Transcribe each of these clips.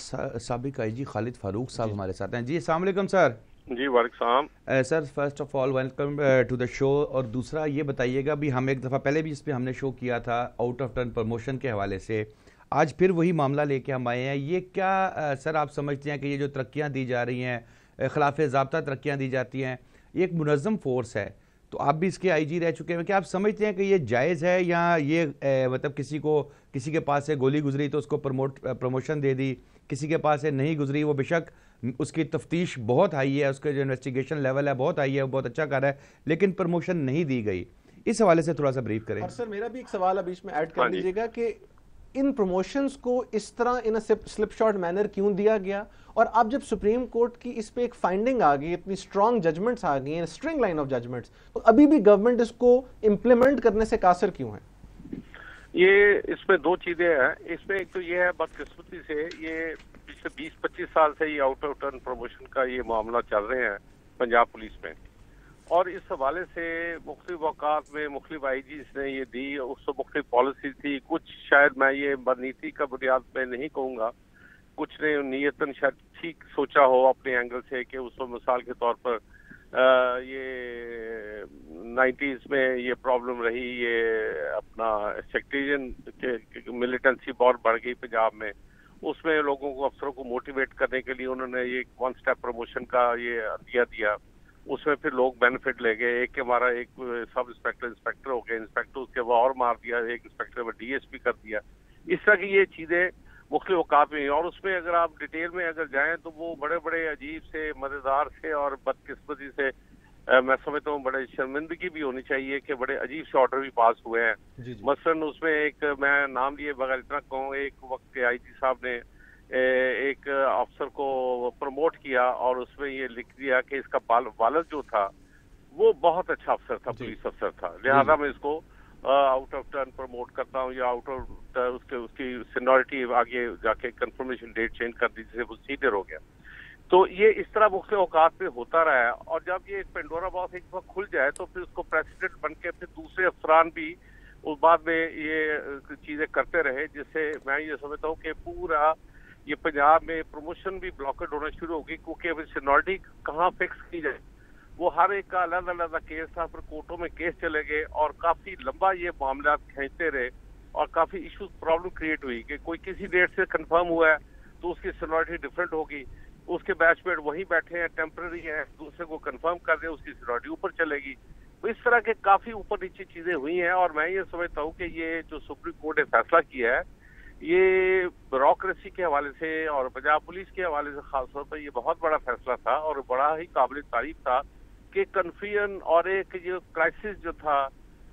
साबिक आईजी खालिद फारूक साहब हमारे साथ हैं। जी अस्सलाम वालेकुम सर। जी वालेकुम sir first of all welcome to the show. और दूसरा ये बताइएगा, भी हम एक दफ़ा पहले भी इस पर हमने शो किया था आउट ऑफ टर्न प्रमोशन के हवाले से, आज फिर वही मामला लेके हम आए हैं। ये क्या सर आप समझते हैं कि ये जो तरक्कियाँ दी जा रही हैं, खिलाफ ज़ाब्ता तरक्कियाँ दी जाती हैं, ये एक मुनज़्ज़म फोर्स है, तो आप भी इसके आईजी रह चुके हैं, क्या आप समझते हैं कि ये जायज़ है, या ये मतलब किसी के पास से गोली गुजरी तो उसको प्रमोशन दे दी, किसी के पास से नहीं गुजरी, वो बेशक उसकी तफ्तीश बहुत हाई है, उसके जो इन्वेस्टिगेशन लेवल है बहुत हाई है, वो बहुत अच्छा कर रहा है, लेकिन प्रमोशन नहीं दी गई। इस हवाले से थोड़ा सा ब्रीफ करें। और सर मेरा भी एक सवाल अब इसमें ऐड कर लीजिएगा कि इन प्रमोशंस को इस तरह इन स्लिप शॉट मैनर क्यों दिया गया, और अब जब सुप्रीम कोर्ट की इस पे एक फाइंडिंग आ गई, इतनी स्ट्रॉन्ग जजमेंट्स आ गई हैं, स्ट्रिंग लाइन ऑफ जजमेंट्स, तो अभी भी गवर्नमेंट इसको इम्प्लीमेंट करने से कासिर क्यों है? ये इसमें दो चीजें हैं। इसमें एक तो ये है, बदकिस्मती से ये पिछले 20-25 साल से ये आउट ऑफ टर्न प्रमोशन का ये मामला चल रहे हैं पंजाब पुलिस में, और इस हवाले से मुख्तलिफ औकात में मुख्तलिफ आईजी ने ये दी, उससे मुख्तलिफ पॉलिसी थी। कुछ शायद मैं ये नीति का बुनियाद पे नहीं कहूँगा, कुछ ने नीयतन शायद ठीक सोचा हो अपने एंगल से कि उसमें मिसाल के तौर पर ये 90s में ये प्रॉब्लम रही, ये अपना सेक्टेरियन मिलिटेंसी बहुत बढ़ गई पंजाब में, उसमें लोगों को अफसरों को मोटिवेट करने के लिए उन्होंने ये वन स्टेप प्रमोशन का ये दिया। उसमें फिर लोग बेनिफिट ले गए, एक के हमारा एक सब इंस्पेक्टर हो गए, इंस्पेक्टर उसके बाद और मार दिया, एक इंस्पेक्टर में डीएसपी कर दिया। इस तरह की ये चीजें मुख्तलिफ औकात में, और उसमें अगर आप डिटेल में अगर जाएं तो वो बड़े बड़े अजीब से मजेदार से और बदकिस्मती से मैं समझता हूँ बड़े शर्मिंदगी भी होनी चाहिए कि बड़े अजीब से ऑर्डर भी पास हुए हैं। मसलन उसमें एक, मैं नाम लिए बगैर इतना कहूँ, एक वक्त के आईजी साहब ने एक अफसर को प्रमोट किया और उसमें ये लिख दिया कि इसका वालिद जो था वो बहुत अच्छा अफसर था, पुलिस अफसर था, लिहाजा मैं इसको आउट ऑफ टर्न प्रमोट करता हूँ, या आउट ऑफ उसकी सीनियरिटी आगे जाके कंफर्मेशन डेट चेंज कर दी जिससे वो सीनियर हो गया। तो ये इस तरह मुख्तलिफ औकात में होता रहा है, और जब ये पेंडोरा बॉक्स एक बार खुल जाए तो फिर उसको प्रेसिडेंट बन के फिर दूसरे अफसरान भी उस बाद में ये चीजें करते रहे, जिससे मैं ये समझता हूँ कि पूरा ये पंजाब में प्रमोशन भी ब्लॉकेड होना शुरू होगी, क्योंकि अभी सीनियरिटी कहाँ फिक्स की जाए, वो हर एक का अलग अलग केस था, फिर कोर्टों में केस चले गए और काफी लंबा ये मामला खींचते रहे, और काफी इश्यूज प्रॉब्लम क्रिएट हुई कि कोई किसी डेट से कंफर्म हुआ है तो उसकी सीनियरिटी डिफरेंट होगी, उसके बैचमेट वहीं बैठे हैं, टेम्पररी है, दूसरे को कंफर्म कर दे उसकी सीनियरिटी ऊपर चलेगी। तो इस तरह के काफी ऊपर नीचे चीजें हुई हैं, और मैं ये समझता हूँ कि ये जो सुप्रीम कोर्ट ने फैसला किया है, ये ब्यूरोक्रेसी के हवाले से और पंजाब पुलिस के हवाले से खासतौर पर ये बहुत बड़ा फैसला था, और बड़ा ही काबिल तारीफ था कि कन्फ्यूजन और एक जो क्राइसिस जो था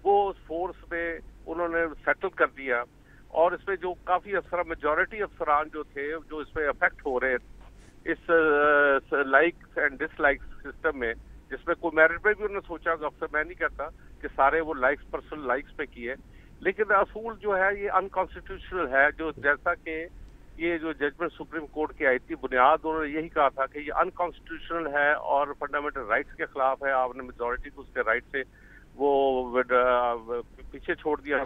वो फोर्स में उन्होंने सेटल कर दिया, और इसमें जो काफी अफसर, मेजॉरिटी अफसरान जो थे जो इसमें अफेक्ट हो रहे इस लाइक्स एंड डिसलाइक्स सिस्टम में, जिसमें कोई मेरिट पे भी उन्होंने सोचा होगा, अफसर मैं नहीं कहता कि सारे वो लाइक्स पर्सनल लाइक्स पे किए, लेकिन असूल जो है ये अनकॉन्स्टिट्यूशनल है। जो जैसा कि ये जो जजमेंट सुप्रीम कोर्ट की आई थी, बुनियाद उन्होंने यही कहा था कि ये अनकॉन्स्टिट्यूशनल है और फंडामेंटल राइट्स के खिलाफ है, आपने मेजॉरिटी को उसके राइट से वो पीछे छोड़ दिया।